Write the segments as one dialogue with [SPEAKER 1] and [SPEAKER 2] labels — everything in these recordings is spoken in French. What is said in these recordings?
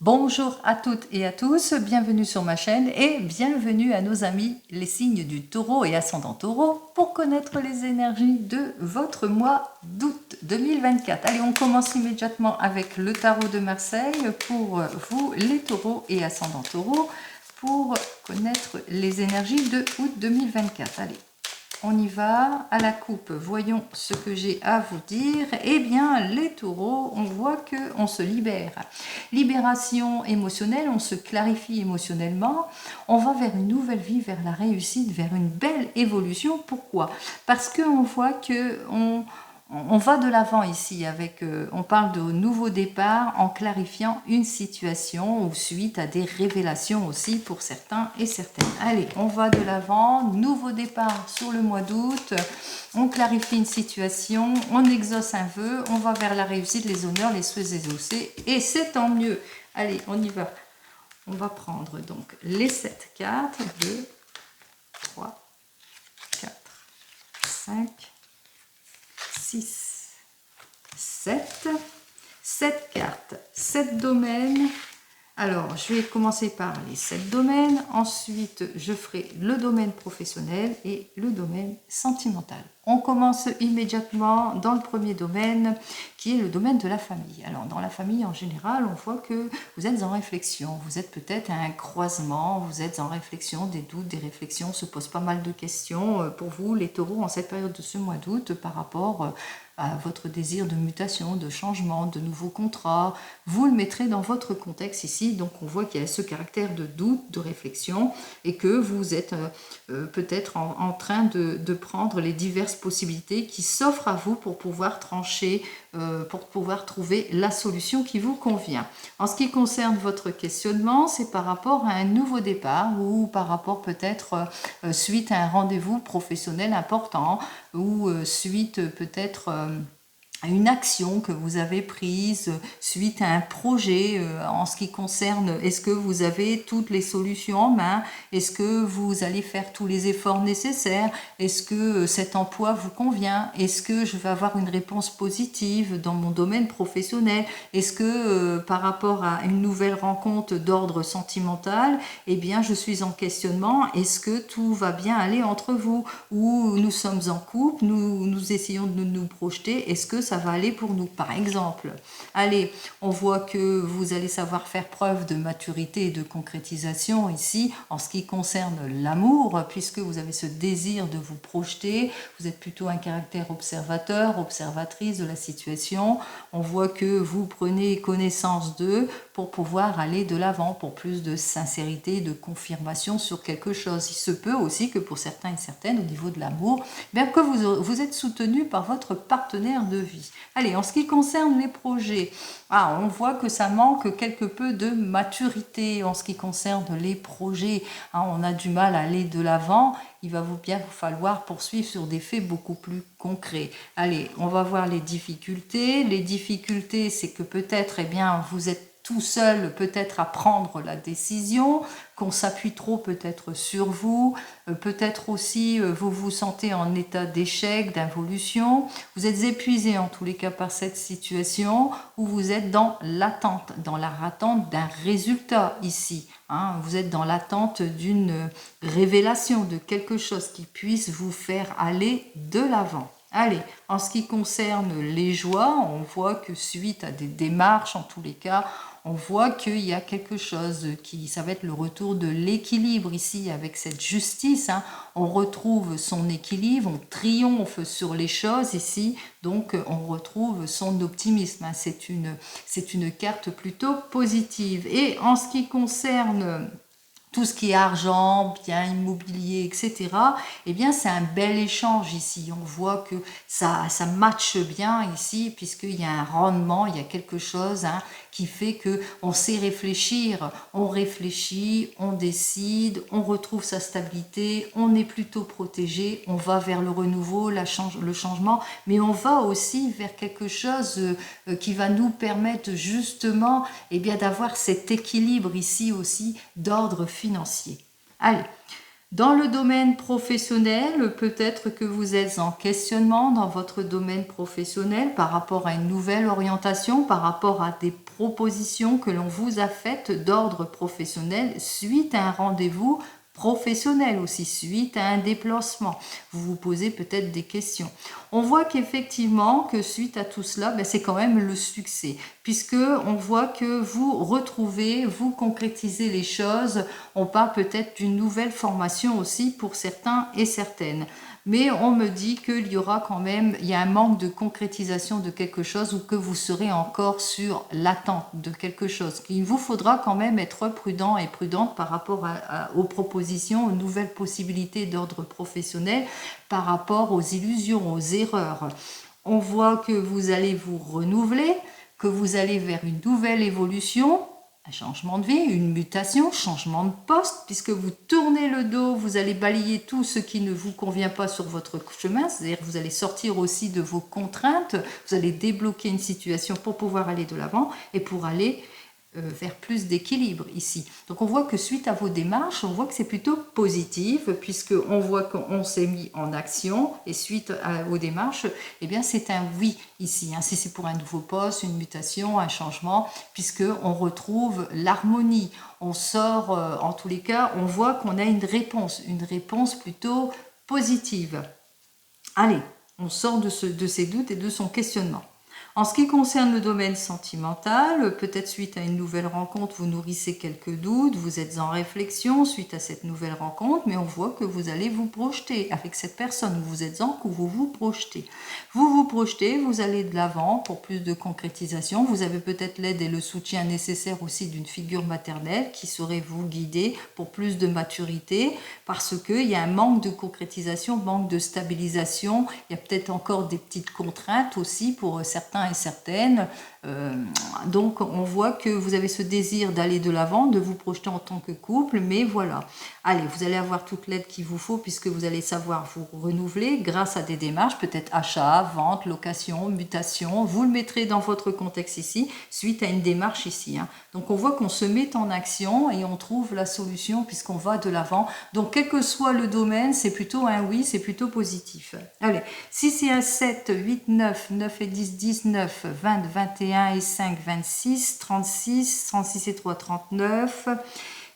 [SPEAKER 1] Bonjour à toutes et à tous, bienvenue sur ma chaîne et bienvenue à nos amis les signes du taureau et ascendant taureau pour connaître les énergies de votre mois d'août 2024. Allez, on commence immédiatement avec le tarot de Marseille pour vous les taureaux et ascendant taureau pour connaître les énergies de août 2024. Allez. On y va, à la coupe, voyons ce que j'ai à vous dire. Eh bien, les taureaux, on voit qu'on se libère. Libération émotionnelle, on se clarifie émotionnellement. On va vers une nouvelle vie, vers la réussite, vers une belle évolution. Pourquoi? Parce qu'on voit on va de l'avant ici, on parle de nouveau départ en clarifiant une situation ou suite à des révélations aussi pour certains et certaines. Allez, on va de l'avant, nouveau départ sur le mois d'août, on clarifie une situation, on exauce un vœu, on va vers la réussite, les honneurs, les souhaits exaucés et c'est tant mieux. Allez, on y va. On va prendre donc les 7 cartes, 2, 3, 4, 5, 6, 7, 7 cartes, 7 domaines. Alors, je vais commencer par les 7 domaines. Ensuite, je ferai le domaine professionnel et le domaine sentimental. On commence immédiatement dans le premier domaine, qui est le domaine de la famille. Alors, dans la famille, en général, on voit que vous êtes en réflexion. Vous êtes peut-être à un croisement, vous êtes en réflexion, des doutes, des réflexions, se posent pas mal de questions pour vous, les taureaux, en cette période de ce mois d'août, par rapport à votre désir de mutation, de changement, de nouveaux contrats. Vous le mettrez dans votre contexte ici. Donc, on voit qu'il y a ce caractère de doute, de réflexion, et que vous êtes peut-être en train de prendre les diverses possibilités qui s'offrent à vous pour pouvoir trancher, pour pouvoir trouver la solution qui vous convient. En ce qui concerne votre questionnement, c'est par rapport à un nouveau départ ou par rapport peut-être suite à un rendez-vous professionnel important ou suite peut-être à une action que vous avez prise suite à un projet en ce qui concerne, est-ce que vous avez toutes les solutions en main, est-ce que vous allez faire tous les efforts nécessaires, est-ce que cet emploi vous convient, est-ce que je vais avoir une réponse positive dans mon domaine professionnel, est-ce que par rapport à une nouvelle rencontre d'ordre sentimental, eh bien je suis en questionnement, est-ce que tout va bien aller entre vous, ou nous sommes en couple, nous essayons de nous projeter, est-ce que ça va aller pour nous, par exemple. Allez, on voit que vous allez savoir faire preuve de maturité et de concrétisation ici en ce qui concerne l'amour, puisque vous avez ce désir de vous projeter, vous êtes plutôt un caractère observateur, observatrice de la situation, on voit que vous prenez connaissance d'eux pour pouvoir aller de l'avant, pour plus de sincérité, de confirmation sur quelque chose. Il se peut aussi que pour certains et certaines, au niveau de l'amour, bien que vous êtes soutenu par votre partenaire de vie. Allez, en ce qui concerne les projets, on voit que ça manque quelque peu de maturité en ce qui concerne les projets. On a du mal à aller de l'avant. Il va bien vous falloir poursuivre sur des faits beaucoup plus concrets. Allez, on va voir les difficultés. Les difficultés, c'est que peut-être, vous êtes tout seul peut-être à prendre la décision, qu'on s'appuie trop peut-être sur vous, peut-être aussi vous vous sentez en état d'échec, d'involution, vous êtes épuisé en tous les cas par cette situation où vous êtes dans l'attente d'un résultat ici. Vous êtes dans l'attente d'une révélation, de quelque chose qui puisse vous faire aller de l'avant. Allez, en ce qui concerne les joies, on voit que suite à des démarches, en tous les cas, on voit qu'il y a quelque chose ça va être le retour de l'équilibre ici avec cette justice. On retrouve son équilibre, on triomphe sur les choses ici, donc on retrouve son optimisme. C'est une carte plutôt positive. Et en ce qui concerne tout ce qui est argent, biens immobiliers, etc., eh bien, c'est un bel échange ici. On voit que ça matche bien ici, puisqu'il y a un rendement, il y a quelque chose qui fait qu'on sait réfléchir. On réfléchit, on décide, on retrouve sa stabilité, on est plutôt protégé, on va vers le renouveau, le changement, mais on va aussi vers quelque chose qui va nous permettre justement d'avoir cet équilibre ici aussi d'ordre financier. Allez, Dans le domaine professionnel, peut-être que vous êtes en questionnement dans votre domaine professionnel par rapport à une nouvelle orientation, par rapport à des propositions que l'on vous a faites d'ordre professionnel suite à un rendez-vous professionnel aussi, suite à un déplacement. Vous vous posez peut-être des questions. On voit qu'effectivement, que suite à tout cela, c'est quand même le succès, puisque on voit que vous retrouvez, vous concrétisez les choses. On parle peut-être d'une nouvelle formation aussi pour certains et certaines. Mais on me dit qu'il y aura quand même, il y a un manque de concrétisation de quelque chose ou que vous serez encore sur l'attente de quelque chose. Il vous faudra quand même être prudent et prudente par rapport aux propositions, aux nouvelles possibilités d'ordre professionnel, par rapport aux illusions, aux erreurs. On voit que vous allez vous renouveler, que vous allez vers une nouvelle évolution, un changement de vie, une mutation, changement de poste, puisque vous tournez le dos, vous allez balayer tout ce qui ne vous convient pas sur votre chemin, c'est-à-dire que vous allez sortir aussi de vos contraintes, vous allez débloquer une situation pour pouvoir aller de l'avant et pour aller vers plus d'équilibre ici. Donc on voit que suite à vos démarches, on voit que c'est plutôt positif, puisqu'on voit qu'on s'est mis en action, et suite aux démarches, eh bien c'est un oui ici. Si c'est pour un nouveau poste, une mutation, un changement, puisqu'on retrouve l'harmonie. On sort, en tous les cas, on voit qu'on a une réponse plutôt positive. Allez, on sort de ces doutes et de son questionnement. En ce qui concerne le domaine sentimental, peut-être suite à une nouvelle rencontre, vous nourrissez quelques doutes, vous êtes en réflexion suite à cette nouvelle rencontre, mais on voit que vous allez vous projeter avec cette personne, vous êtes en couple, vous vous projetez. Vous vous projetez, vous allez de l'avant pour plus de concrétisation, vous avez peut-être l'aide et le soutien nécessaire aussi d'une figure maternelle qui saurait vous guider pour plus de maturité, parce qu'il y a un manque de concrétisation, manque de stabilisation, il y a peut-être encore des petites contraintes aussi pour certains et certaines. Donc on voit que vous avez ce désir d'aller de l'avant, de vous projeter en tant que couple, mais voilà. Allez, vous allez avoir toute l'aide qu'il vous faut puisque vous allez savoir vous renouveler grâce à des démarches, peut-être achat, vente, location, mutation. Vous le mettrez dans votre contexte ici, suite à une démarche ici. Donc on voit qu'on se met en action et on trouve la solution puisqu'on va de l'avant. Donc quel que soit le domaine, c'est plutôt un oui, c'est plutôt positif. Allez, si c'est un 7, 8, 9, 9 et 10, 19, 20, 21 et 5, 26, 36, 36 et 3, 39,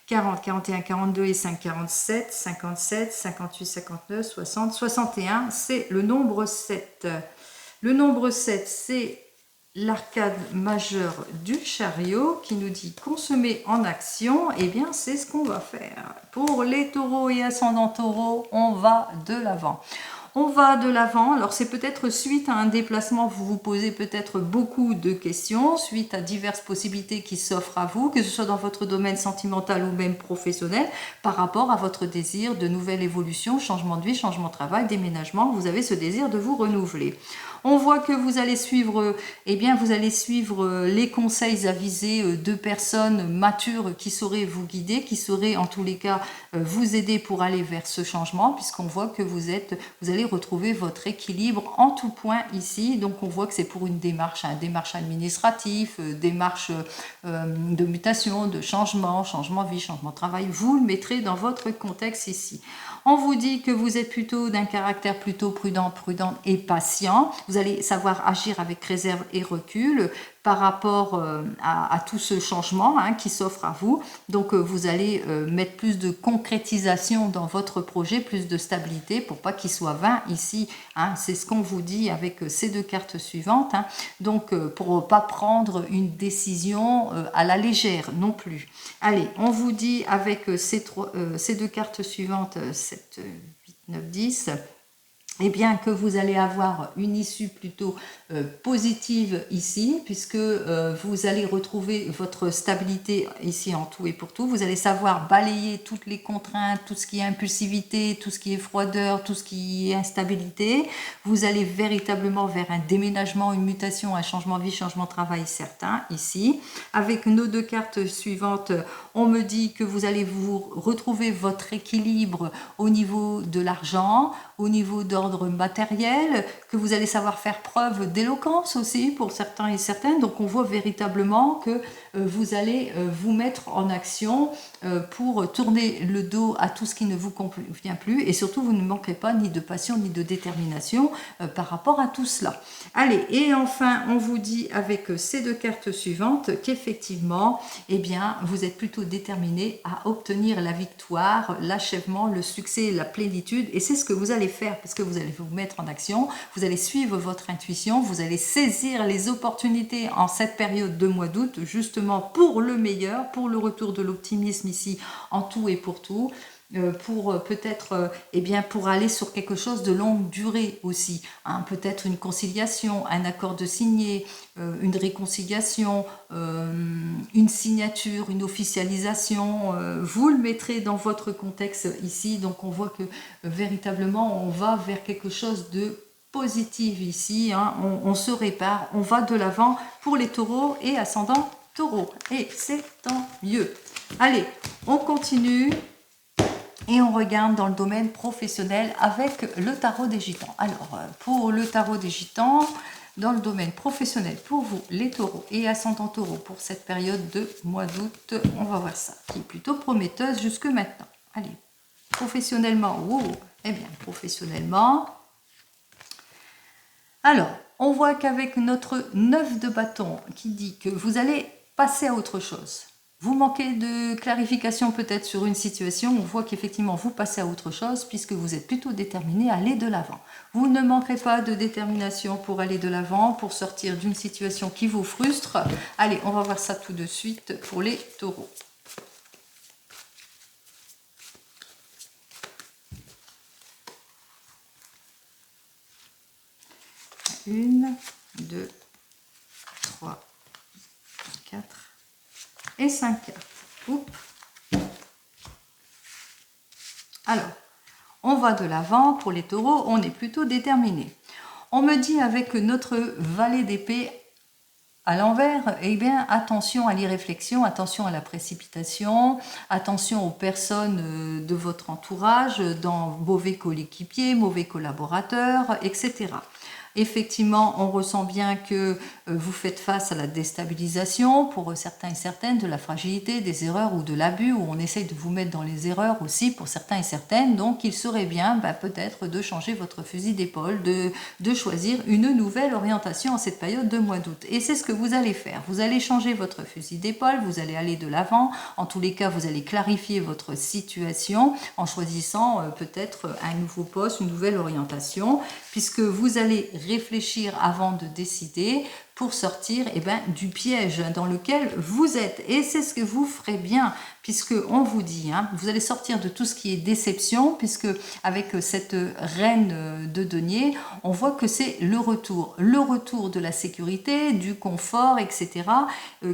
[SPEAKER 1] 40, 41, 42 et 5, 47, 57, 58, 59, 60, 61, c'est le nombre 7. Le nombre 7, c'est l'arcade majeure du chariot qui nous dit qu'on se met en action. Eh bien, c'est ce qu'on va faire. Pour les taureaux et ascendants taureaux, on va de l'avant. On va de l'avant, alors c'est peut-être suite à un déplacement, vous vous posez peut-être beaucoup de questions, suite à diverses possibilités qui s'offrent à vous, que ce soit dans votre domaine sentimental ou même professionnel, par rapport à votre désir de nouvelle évolution, changement de vie, changement de travail, déménagement, vous avez ce désir de vous renouveler. On voit que vous allez suivre, les conseils avisés de personnes matures qui sauraient vous guider, qui sauraient en tous les cas vous aider pour aller vers ce changement, puisqu'on voit que vous allez retrouver votre équilibre en tout point ici. Donc on voit que c'est pour une démarche administrative, démarche de mutation, de changement de vie, changement de travail. Vous le mettrez dans votre contexte ici. On vous dit que vous êtes plutôt d'un caractère plutôt prudent et patient. Vous allez savoir agir avec réserve et recul par rapport à tout ce changement qui s'offre à vous. Donc vous allez mettre plus de concrétisation dans votre projet, plus de stabilité pour pas qu'il soit vain ici. C'est ce qu'on vous dit avec ces deux cartes suivantes. Donc pour pas prendre une décision à la légère non plus. Allez, on vous dit avec ces deux cartes suivantes, 7, 8, 9, 10... eh bien que vous allez avoir une issue plutôt positive ici, puisque vous allez retrouver votre stabilité ici en tout et pour tout. Vous allez savoir balayer toutes les contraintes, tout ce qui est impulsivité, tout ce qui est froideur, tout ce qui est instabilité. Vous allez véritablement vers un déménagement, une mutation, un changement de vie, changement de travail certain ici. Avec nos deux cartes suivantes, on me dit que vous allez vous retrouver votre équilibre au niveau de l'argent, au niveau d'ordre d'ordre matériel, que vous allez savoir faire preuve d'éloquence aussi pour certains et certaines. Donc on voit véritablement que vous allez vous mettre en action pour tourner le dos à tout ce qui ne vous convient plus, et surtout vous ne manquerez pas ni de passion ni de détermination par rapport à tout cela. Allez, et enfin on vous dit avec ces deux cartes suivantes qu'effectivement, eh bien, vous êtes plutôt déterminé à obtenir la victoire, l'achèvement, le succès, la plénitude, et c'est ce que vous allez faire, parce que vous allez vous mettre en action, vous allez suivre votre intuition, vous allez saisir les opportunités en cette période de mois d'août, justement pour le meilleur, pour le retour de l'optimisme ici en tout et pour tout, pour peut-être eh bien pour aller sur quelque chose de longue durée aussi, hein, peut-être une conciliation, un accord de signé, une réconciliation, une signature, une officialisation, vous le mettrez dans votre contexte ici. Donc on voit que véritablement on va vers quelque chose de positif ici, hein. On se répare, on va de l'avant pour les taureaux et ascendant taureau, et c'est tant mieux. Allez, on continue. Et on regarde dans le domaine professionnel avec le tarot des gitans. Alors, pour le tarot des gitans, dans le domaine professionnel, pour vous, les taureaux et ascendants taureaux, pour cette période de mois d'août, on va voir ça, qui est plutôt prometteuse jusque maintenant. Allez, professionnellement, wow, eh bien, professionnellement. Alors, on voit qu'avec notre 9 de bâton, qui dit que vous allez passer à autre chose. Vous manquez de clarification peut-être sur une situation, on voit qu'effectivement vous passez à autre chose puisque vous êtes plutôt déterminé à aller de l'avant. Vous ne manquerez pas de détermination pour aller de l'avant, pour sortir d'une situation qui vous frustre. Allez, on va voir ça tout de suite pour les taureaux. Une, deux, trois, quatre. Et 5 cartes. Oups. Alors, on va de l'avant pour les taureaux, on est plutôt déterminé. On me dit avec notre valet d'épée à l'envers, eh bien, attention à l'irréflexion, attention à la précipitation, attention aux personnes de votre entourage, dans mauvais coéquipiers, mauvais collaborateurs, etc. Effectivement, on ressent bien que vous faites face à la déstabilisation pour certains et certaines, de la fragilité, des erreurs ou de l'abus, où on essaye de vous mettre dans les erreurs aussi pour certains et certaines. Donc, il serait bien peut-être de changer votre fusil d'épaule, de choisir une nouvelle orientation en cette période de mois d'août. Et c'est ce que vous allez faire. Vous allez changer votre fusil d'épaule, vous allez aller de l'avant. En tous les cas, vous allez clarifier votre situation en choisissant peut-être un nouveau poste, une nouvelle orientation, puisque vous allez réfléchir avant de décider pour sortir du piège dans lequel vous êtes. Et c'est ce que vous ferez bien, puisque on vous dit, vous allez sortir de tout ce qui est déception, puisque avec cette reine de denier, on voit que c'est le retour de la sécurité, du confort, etc.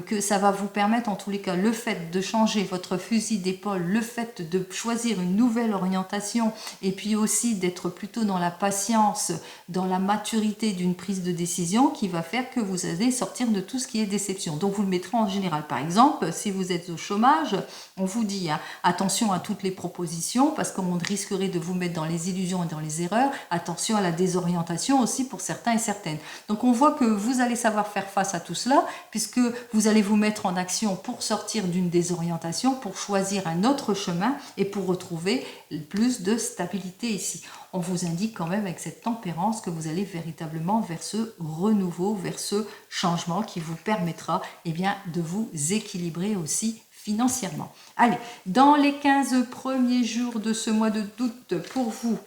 [SPEAKER 1] Que ça va vous permettre, en tous les cas, le fait de changer votre fusil d'épaule, le fait de choisir une nouvelle orientation, et puis aussi d'être plutôt dans la patience, dans la maturité d'une prise de décision, qui va faire que vous allez sortir de tout ce qui est déception. Donc vous le mettrez en général. Par exemple, si vous êtes au chômage, on vous dit attention à toutes les propositions, parce qu'on risquerait de vous mettre dans les illusions et dans les erreurs. Attention à la désorientation aussi pour certains et certaines. Donc on voit que vous allez savoir faire face à tout cela, puisque vous allez vous mettre en action pour sortir d'une désorientation, pour choisir un autre chemin et pour retrouver plus de stabilité ici. On vous indique quand même avec cette tempérance que vous allez véritablement vers ce renouveau, vers ce changement qui vous permettra de vous équilibrer aussi financièrement. Allez, dans les 15 premiers jours de ce mois d'août pour vous,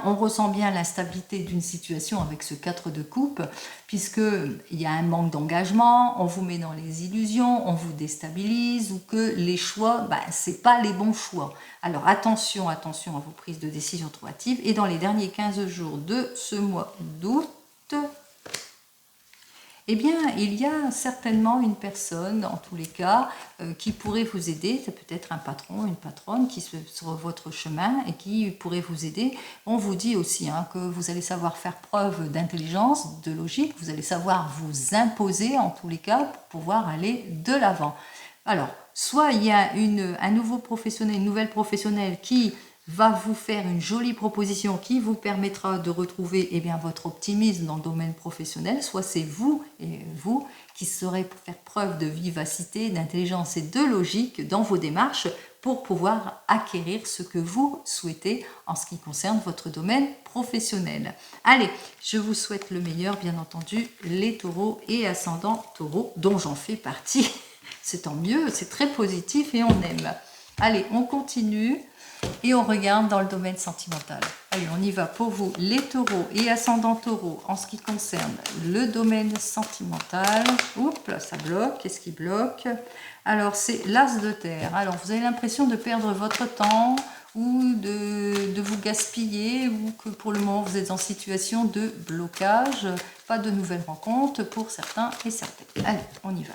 [SPEAKER 1] on ressent bien l'instabilité d'une situation avec ce 4 de coupe, puisqu'il y a un manque d'engagement, on vous met dans les illusions, on vous déstabilise, ou que les choix, ce n'est pas les bons choix. Alors attention à vos prises de décision trop hâtives. Et dans les derniers 15 jours de ce mois d'août, il y a certainement une personne, en tous les cas, qui pourrait vous aider. C'est peut-être un patron, une patronne qui est sur votre chemin et qui pourrait vous aider. On vous dit aussi que vous allez savoir faire preuve d'intelligence, de logique. Vous allez savoir vous imposer, en tous les cas, pour pouvoir aller de l'avant. Alors, soit il y a un nouveau professionnel, une nouvelle professionnelle qui va vous faire une jolie proposition qui vous permettra de retrouver eh bien, votre optimisme dans le domaine professionnel, soit c'est vous et vous qui saurez faire preuve de vivacité, d'intelligence et de logique dans vos démarches pour pouvoir acquérir ce que vous souhaitez en ce qui concerne votre domaine professionnel. Allez, je vous souhaite le meilleur, bien entendu, les taureaux et ascendants taureaux, dont j'en fais partie. C'est tant mieux, c'est très positif et on aime. Allez, on continue et on regarde dans le domaine sentimental. Allez, on y va pour vous, les taureaux et ascendants taureaux, en ce qui concerne le domaine sentimental. Oups, là, ça bloque. Qu'est-ce qui bloque? Alors, c'est l'as de terre. Alors, vous avez l'impression de perdre votre temps ou de vous gaspiller ou que pour le moment, vous êtes en situation de blocage. Pas de nouvelles rencontres pour certains et certaines. Allez, on y va.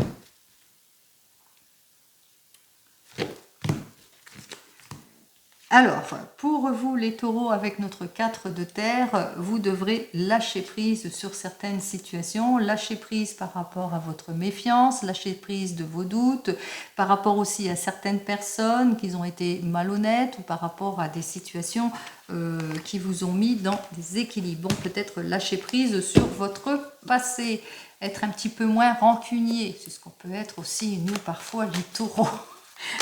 [SPEAKER 1] Alors, pour vous les taureaux avec notre 4 de terre, vous devrez lâcher prise sur certaines situations, lâcher prise par rapport à votre méfiance, lâcher prise de vos doutes, par rapport aussi à certaines personnes qui ont été malhonnêtes ou par rapport à des situations qui vous ont mis dans des équilibres. Bon, peut-être lâcher prise sur votre passé, être un petit peu moins rancunier, c'est ce qu'on peut être aussi nous parfois les taureaux.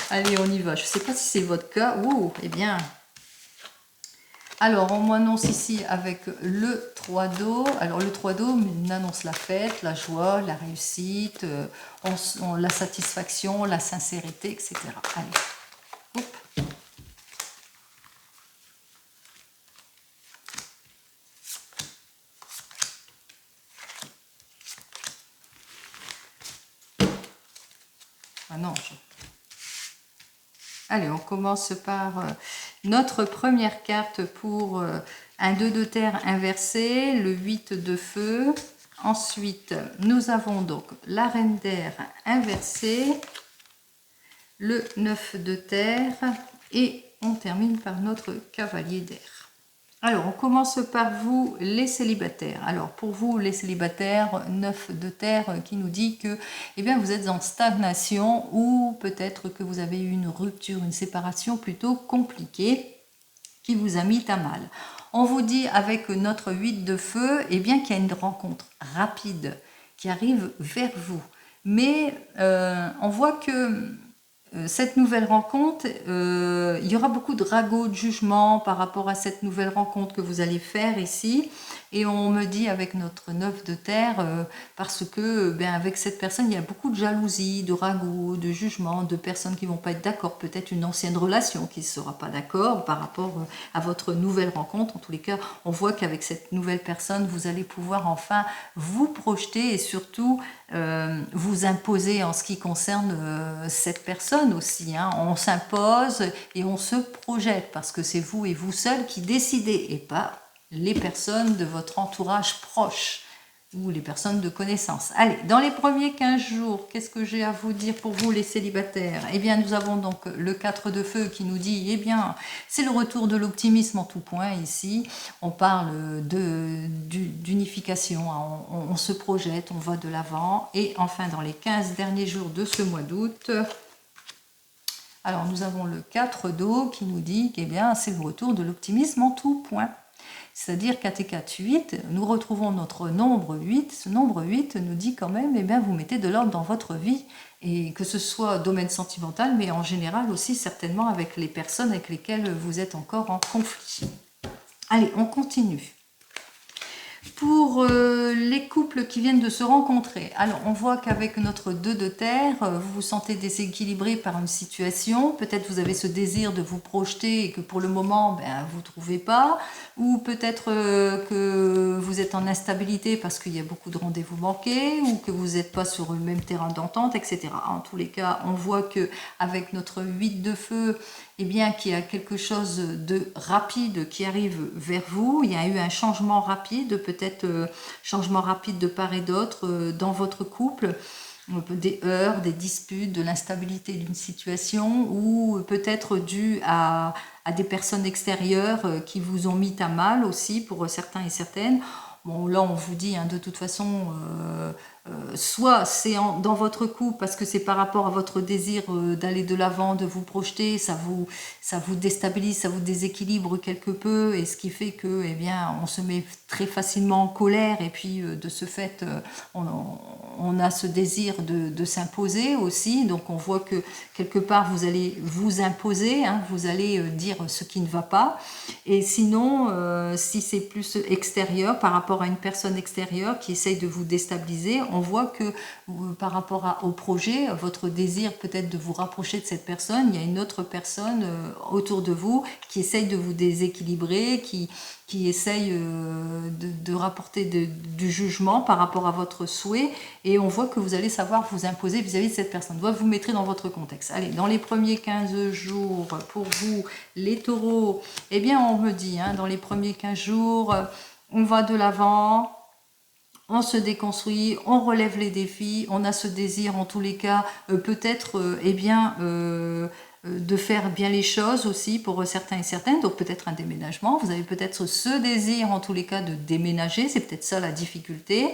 [SPEAKER 1] Allez, on y va. Je ne sais pas si c'est votre cas. Oh, eh bien. Alors, on m'annonce ici avec le 3 d'eau. Alors, le 3 d'eau annonce la fête, la joie, la réussite, la satisfaction, la sincérité, etc. Allez. Hop. Ah non, Allez, on commence par notre première carte pour un 2 de terre inversé, le 8 de feu. Ensuite, nous avons donc la reine d'air inversée, le 9 de terre et on termine par notre cavalier d'air. Alors, on commence par vous, les célibataires. Alors, pour vous, les célibataires, 9 de terre qui nous dit que eh bien, vous êtes en stagnation ou peut-être que vous avez eu une rupture, une séparation plutôt compliquée qui vous a mis à mal. On vous dit avec notre 8 de feu eh bien, qu'il y a une rencontre rapide qui arrive vers vous. Mais on voit que cette nouvelle rencontre, il y aura beaucoup de ragots, de jugements par rapport à cette nouvelle rencontre que vous allez faire ici. Et on me dit avec notre 9 de terre, parce que avec cette personne, il y a beaucoup de jalousie, de ragots, de jugements, de personnes qui ne vont pas être d'accord. Peut-être une ancienne relation qui ne sera pas d'accord par rapport à votre nouvelle rencontre. En tous les cas, on voit qu'avec cette nouvelle personne, vous allez pouvoir enfin vous projeter et surtout vous imposer en ce qui concerne cette personne aussi. Hein. On s'impose et on se projette parce que c'est vous et vous seul qui décidez et pas les personnes de votre entourage proche ou les personnes de connaissance. Allez, dans les premiers 15 jours, qu'est-ce que j'ai à vous dire pour vous les célibataires? Eh bien, nous avons donc le 4 de feu qui nous dit, eh bien, c'est le retour de l'optimisme en tout point ici. On parle d'unification, hein. On se projette, on va de l'avant. Et enfin, dans les 15 derniers jours de ce mois d'août, alors nous avons le 4 d'eau qui nous dit que c'est le retour de l'optimisme en tout point. C'est-à-dire qu'à T4 8, nous retrouvons notre nombre 8. Ce nombre 8 nous dit quand même, vous mettez de l'ordre dans votre vie, et que ce soit domaine sentimental, mais en général aussi certainement avec les personnes avec lesquelles vous êtes encore en conflit. Allez, on continue. Pour les couples qui viennent de se rencontrer, alors on voit qu'avec notre 2 de terre, vous vous sentez déséquilibré par une situation, peut-être vous avez ce désir de vous projeter et que pour le moment vous ne trouvez pas, ou peut-être que vous êtes en instabilité parce qu'il y a beaucoup de rendez-vous manqués, ou que vous n'êtes pas sur le même terrain d'entente, etc. En tous les cas, on voit qu'avec notre 8 de feu, qu'il y a quelque chose de rapide qui arrive vers vous. Il y a eu un changement rapide, peut-être changement rapide de part et d'autre dans votre couple, des heurts, des disputes, de l'instabilité d'une situation, ou peut-être dû à des personnes extérieures qui vous ont mis à mal aussi pour certains et certaines. Bon, là, on vous dit, de toute façon, soit c'est dans votre couple parce que c'est par rapport à votre désir d'aller de l'avant, de vous projeter, ça vous déstabilise, ça vous déséquilibre quelque peu, et ce qui fait que, eh bien, on se met très facilement en colère, et puis de ce fait, on a ce désir de s'imposer aussi. Donc on voit que quelque part vous allez vous imposer, hein, vous allez dire ce qui ne va pas. Et sinon, si c'est plus extérieur, par rapport à une personne extérieure qui essaye de vous déstabiliser, on voit que par rapport au projet, votre désir peut-être de vous rapprocher de cette personne, il y a une autre personne autour de vous qui essaye de vous déséquilibrer, qui essaye de rapporter du jugement par rapport à votre souhait, et on voit que vous allez savoir vous imposer vis-à-vis de cette personne. Donc, vous mettrez dans votre contexte. Allez, dans les premiers 15 jours, pour vous, les taureaux, eh bien, on me dit, hein, dans les premiers 15 jours, on va de l'avant, on se déconstruit, on relève les défis, on a ce désir en tous les cas, peut-être, eh bien, de faire bien les choses aussi pour certains et certaines, donc peut-être un déménagement, vous avez peut-être ce désir en tous les cas de déménager, c'est peut-être ça la difficulté.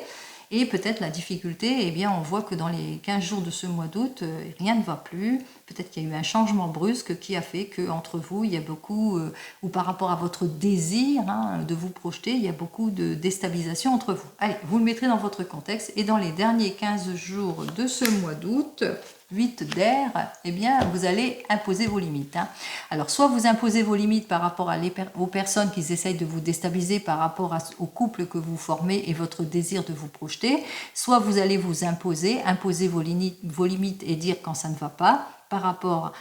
[SPEAKER 1] Et peut-être la difficulté, eh bien, on voit que dans les 15 jours de ce mois d'août, rien ne va plus. Peut-être qu'il y a eu un changement brusque qui a fait qu'entre vous, il y a beaucoup, ou par rapport à votre désir, hein, de vous projeter, il y a beaucoup de déstabilisation entre vous. Allez, vous le mettrez dans votre contexte. Et dans les derniers 15 jours de ce mois d'août, 8 d'air, eh bien, vous allez imposer vos limites. Hein. Alors, soit vous imposez vos limites par rapport aux personnes qui essayent de vous déstabiliser par rapport au couple que vous formez et votre désir de vous projeter, soit vous allez vous imposer vos limites et dire quand ça ne va pas par rapport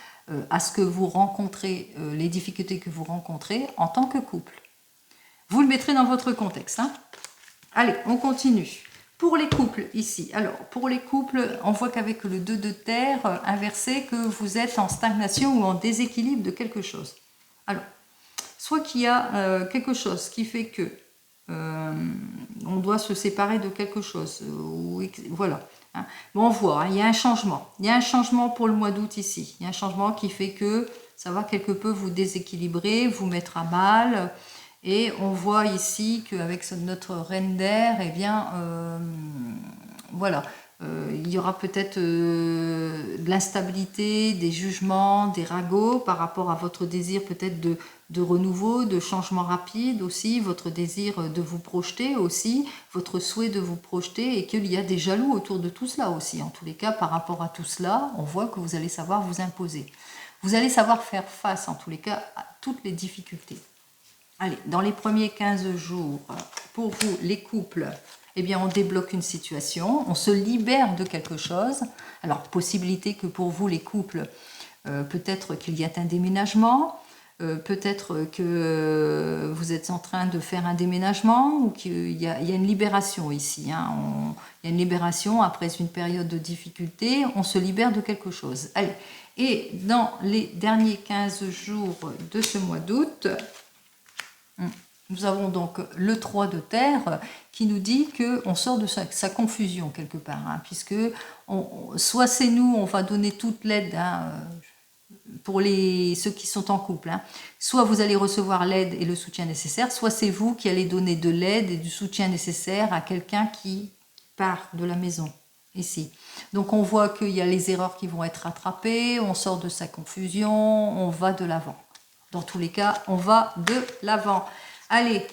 [SPEAKER 1] à ce que vous rencontrez, les difficultés que vous rencontrez en tant que couple. Vous le mettrez dans votre contexte. Hein. Allez, on continue. Pour les couples, ici, alors pour les couples, on voit qu'avec le 2 de terre inversé, que vous êtes en stagnation ou en déséquilibre de quelque chose. Alors, soit qu'il y a quelque chose qui fait que on doit se séparer de quelque chose, voilà. Hein. Bon, on voit, hein, il y a un changement. Il y a un changement pour le mois d'août ici. Il y a un changement qui fait que ça va quelque peu vous déséquilibrer, vous mettre à mal. Et on voit ici qu'avec notre reine d'air, eh bien, voilà, il y aura peut-être de l'instabilité, des jugements, des ragots par rapport à votre désir peut-être de renouveau, de changement rapide aussi, votre désir de vous projeter aussi, votre souhait de vous projeter, et qu'il y a des jaloux autour de tout cela aussi. En tous les cas, par rapport à tout cela, on voit que vous allez savoir vous imposer. Vous allez savoir faire face, en tous les cas, à toutes les difficultés. Allez, dans les premiers 15 jours, pour vous, les couples, eh bien, on débloque une situation, on se libère de quelque chose. Alors, possibilité que pour vous, les couples, peut-être qu'il y a un déménagement, peut-être que vous êtes en train de faire un déménagement, ou qu'il y a une libération ici. Hein. Il y a une libération après une période de difficulté, on se libère de quelque chose. Allez, et dans les derniers 15 jours de ce mois d'août, nous avons donc le 3 de terre qui nous dit qu'on sort de sa confusion quelque part, hein, puisque soit c'est nous, on va donner toute l'aide, hein, pour ceux qui sont en couple, hein. Soit vous allez recevoir l'aide et le soutien nécessaire, soit c'est vous qui allez donner de l'aide et du soutien nécessaire à quelqu'un qui part de la maison. Ici. Donc on voit qu'il y a les erreurs qui vont être rattrapées, on sort de sa confusion, on va de l'avant. Dans tous les cas, on va de l'avant. Allez,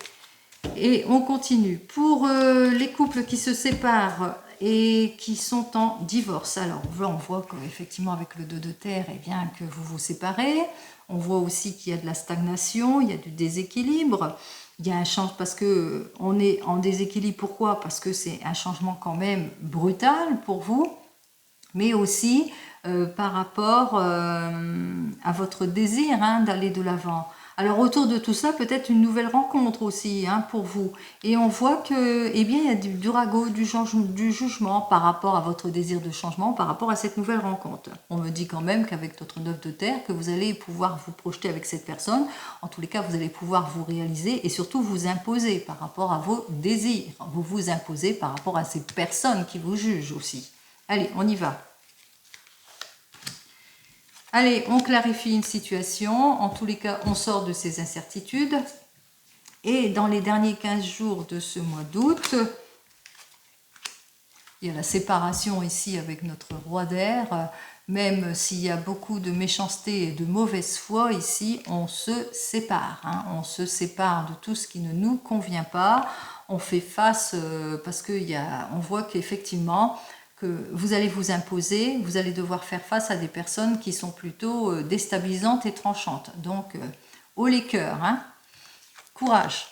[SPEAKER 1] et on continue. Pour les couples qui se séparent et qui sont en divorce, alors là on voit qu'effectivement avec le 2 de terre, eh bien, que vous vous séparez. On voit aussi qu'il y a de la stagnation, il y a du déséquilibre. Il y a un changement parce qu'on est en déséquilibre. Pourquoi? Parce que c'est un changement quand même brutal pour vous, mais aussi par rapport à votre désir, hein, d'aller de l'avant. Alors autour de tout ça, peut-être une nouvelle rencontre aussi, hein, pour vous. Et on voit que, eh bien, il y a du ragot, du jugement par rapport à votre désir de changement, par rapport à cette nouvelle rencontre. On me dit quand même qu'avec notre 9 de terre, que vous allez pouvoir vous projeter avec cette personne. En tous les cas, vous allez pouvoir vous réaliser et surtout vous imposer par rapport à vos désirs. Vous vous imposez par rapport à ces personnes qui vous jugent aussi. Allez, on y va. Allez, on clarifie une situation. En tous les cas, on sort de ces incertitudes. Et dans les derniers 15 jours de ce mois d'août, il y a la séparation ici avec notre roi d'air. Même s'il y a beaucoup de méchanceté et de mauvaise foi ici, on se sépare. Hein. On se sépare de tout ce qui ne nous convient pas. On fait face parce qu'on voit qu'effectivement, que vous allez vous imposer, vous allez devoir faire face à des personnes qui sont plutôt déstabilisantes et tranchantes. Donc, haut les cœurs, hein. Courage.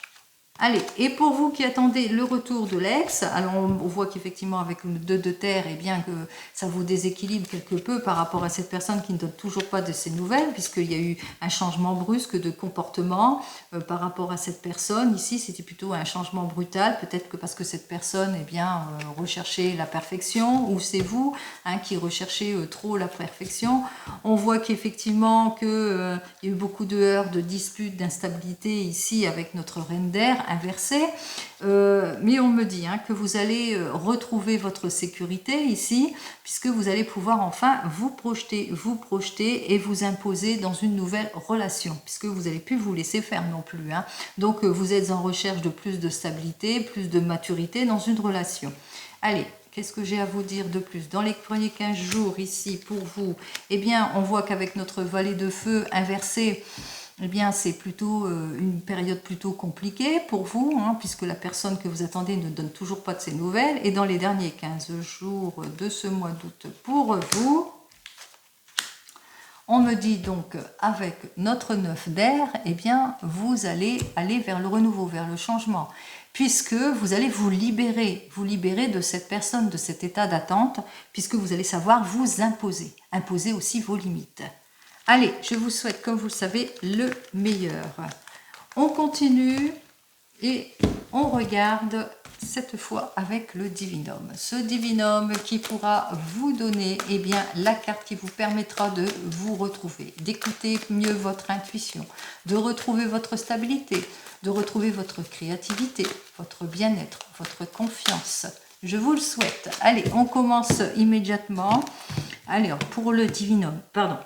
[SPEAKER 1] Allez, et pour vous qui attendez le retour de l'ex, alors on voit qu'effectivement avec le 2 de terre, eh bien que ça vous déséquilibre quelque peu par rapport à cette personne qui ne donne toujours pas de ses nouvelles, puisqu'il y a eu un changement brusque de comportement par rapport à cette personne. Ici, c'était plutôt un changement brutal, peut-être que parce que cette personne, eh bien, recherchait la perfection, ou c'est vous hein, qui recherchez trop la perfection. On voit qu'effectivement il y a eu beaucoup de heurts, de disputes, d'instabilité ici avec notre reine d'air inversé, mais on me dit hein, que vous allez retrouver votre sécurité ici, puisque vous allez pouvoir enfin vous projeter et vous imposer dans une nouvelle relation, puisque vous n'allez plus vous laisser faire non plus. Hein. Donc vous êtes en recherche de plus de stabilité, plus de maturité dans une relation. Allez, qu'est-ce que j'ai à vous dire de plus? Dans les premiers 15 jours ici pour vous, eh bien on voit qu'avec notre valet de feu inversé, eh bien, c'est plutôt une période plutôt compliquée pour vous, hein, puisque la personne que vous attendez ne donne toujours pas de ses nouvelles. Et dans les derniers 15 jours de ce mois d'août pour vous, on me dit donc avec notre 9 d'air, eh bien, vous allez aller vers le renouveau, vers le changement, puisque vous allez vous libérer de cette personne, de cet état d'attente, puisque vous allez savoir vous imposer aussi vos limites. Allez, je vous souhaite, comme vous le savez, le meilleur. On continue et on regarde cette fois avec le divinum. Ce divinum qui pourra vous donner eh bien, la carte qui vous permettra de vous retrouver, d'écouter mieux votre intuition, de retrouver votre stabilité, de retrouver votre créativité, votre bien-être, votre confiance. Je vous le souhaite. Allez, on commence immédiatement. Alors, pour le divinum, pardon.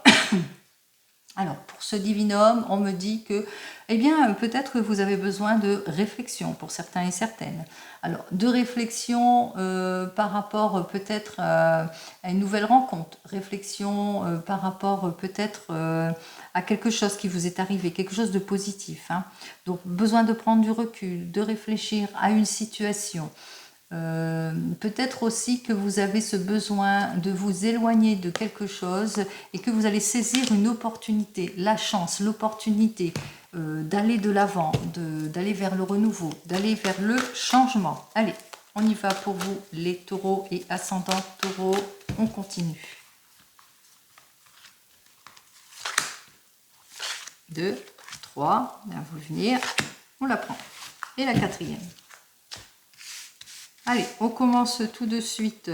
[SPEAKER 1] Alors, pour ce divinum, on me dit que, eh bien, peut-être que vous avez besoin de réflexion pour certains et certaines. Alors, de réflexion par rapport peut-être à une nouvelle rencontre, réflexion par rapport peut-être à quelque chose qui vous est arrivé, quelque chose de positif. Hein. Donc, besoin de prendre du recul, de réfléchir à une situation. Peut-être aussi que vous avez ce besoin de vous éloigner de quelque chose et que vous allez saisir une opportunité, la chance, l'opportunité d'aller de l'avant, d'aller vers le renouveau, d'aller vers le changement. Allez, on y va pour vous les taureaux et ascendants taureaux, on continue. 2, 3, bien vous venir, on la prend. Et la quatrième. Allez, on commence tout de suite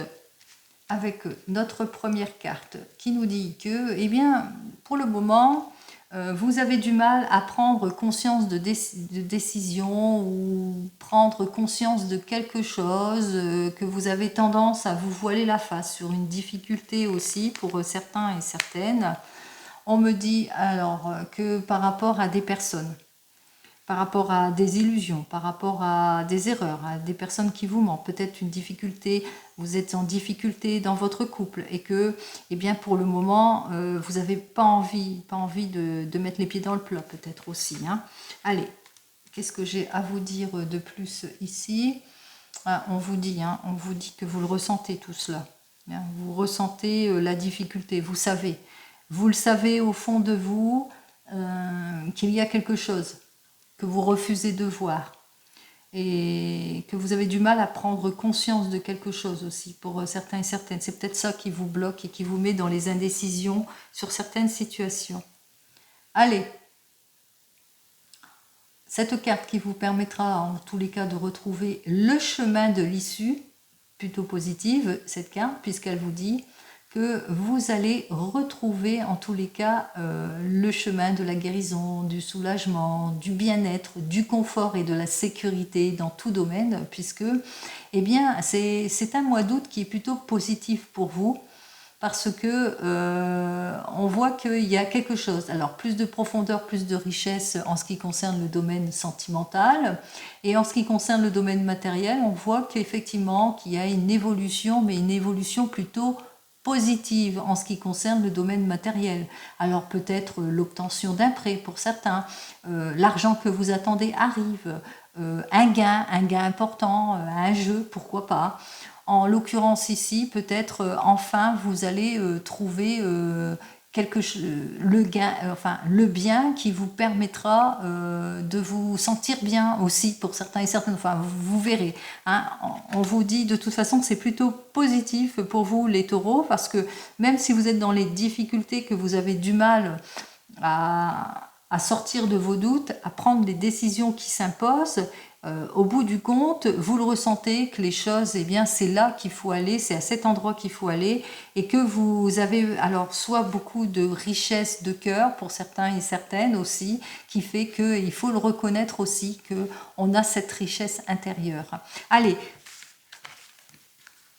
[SPEAKER 1] avec notre première carte qui nous dit que, eh bien, pour le moment, vous avez du mal à prendre conscience de décision ou prendre conscience de quelque chose, que vous avez tendance à vous voiler la face sur une difficulté aussi pour certains et certaines. On me dit alors que par rapport à des personnes, par rapport à des illusions, par rapport à des erreurs, à des personnes qui vous mentent, peut-être une difficulté, vous êtes en difficulté dans votre couple et que, eh bien, pour le moment, vous n'avez pas envie de mettre les pieds dans le plat, peut-être aussi. Hein. Allez, qu'est-ce que j'ai à vous dire de plus ici? On vous dit que vous le ressentez tout cela. Hein, vous ressentez la difficulté, vous le savez au fond de vous qu'il y a quelque chose que vous refusez de voir et que vous avez du mal à prendre conscience de quelque chose aussi pour certains et certaines. C'est peut-être ça qui vous bloque et qui vous met dans les indécisions sur certaines situations. Allez, cette carte qui vous permettra en tous les cas de retrouver le chemin de l'issue, plutôt positive cette carte, puisqu'elle vous dit que vous allez retrouver en tous les cas le chemin de la guérison, du soulagement, du bien-être, du confort et de la sécurité dans tout domaine, puisque eh bien, c'est un mois d'août qui est plutôt positif pour vous, parce que on voit qu'il y a quelque chose. Alors plus de profondeur, plus de richesse en ce qui concerne le domaine sentimental, et en ce qui concerne le domaine matériel, on voit qu'effectivement qu'il y a une évolution, mais une évolution plutôt positive en ce qui concerne le domaine matériel. Alors peut-être l'obtention d'un prêt pour certains, l'argent que vous attendez arrive, un gain important, un jeu, pourquoi pas. En l'occurrence ici, peut-être enfin vous allez trouver le bien qui vous permettra de vous sentir bien aussi pour certains et certaines. Enfin, vous verrez. Hein, on vous dit de toute façon que c'est plutôt positif pour vous les taureaux, parce que même si vous êtes dans les difficultés, que vous avez du mal à sortir de vos doutes, à prendre les décisions qui s'imposent, au bout du compte, vous le ressentez que les choses, eh bien, c'est là qu'il faut aller, c'est à cet endroit qu'il faut aller, et que vous avez alors soit beaucoup de richesse de cœur pour certains et certaines aussi, qui fait qu'il faut le reconnaître aussi qu'on a cette richesse intérieure. Allez,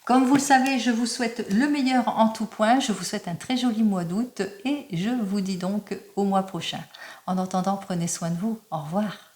[SPEAKER 1] comme vous le savez, je vous souhaite le meilleur en tout point, je vous souhaite un très joli mois d'août et je vous dis donc au mois prochain. En attendant, prenez soin de vous. Au revoir.